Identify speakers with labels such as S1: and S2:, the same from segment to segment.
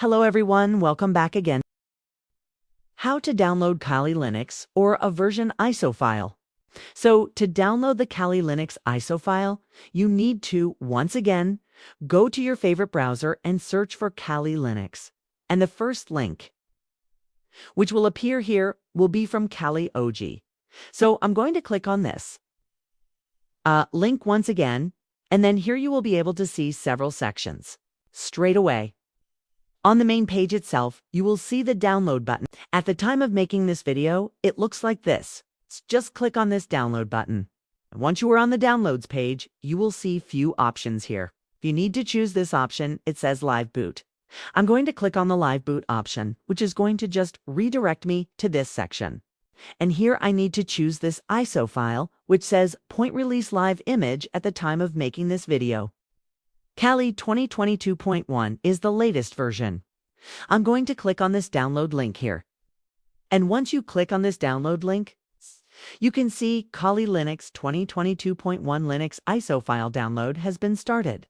S1: Hello everyone, welcome back again. How to download Kali Linux or a version ISO file. So to download the Kali Linux ISO file, you need to, once again, go to your favorite browser and search for Kali Linux. And the first link, which will appear here, will be from Kali OG. So I'm going to click on this link once again, and then here you will be able to see several sections. Straight away, on the main page itself, you will see the download button. At the time of making this video, it looks like this. Just click on this download button. And once you are on the downloads page, you will see few options here. If you need to choose this option, it says Live Boot. I'm going to click on the Live Boot option, which is going to just redirect me to this section. And here I need to choose this ISO file, which says Point Release Live Image at the time of making this video. Kali 2022.1 is the latest version. I'm going to click on this download link here. And once you click on this download link, you can see Kali Linux 2022.1 Linux ISO file download has been started.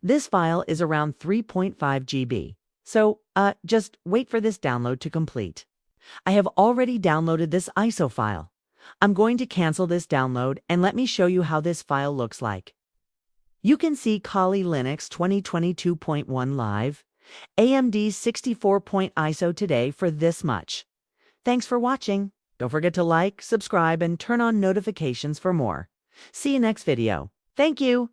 S1: This file is around 3.5 GB. So just wait for this download to complete. I have already downloaded this ISO file. I'm going to cancel this download and let me show you how this file looks like. You can see Kali Linux 2022.1 Live, AMD 64.ISO today for this much. Thanks for watching. Don't forget to like, subscribe, and turn on notifications for more. See you next video. Thank you.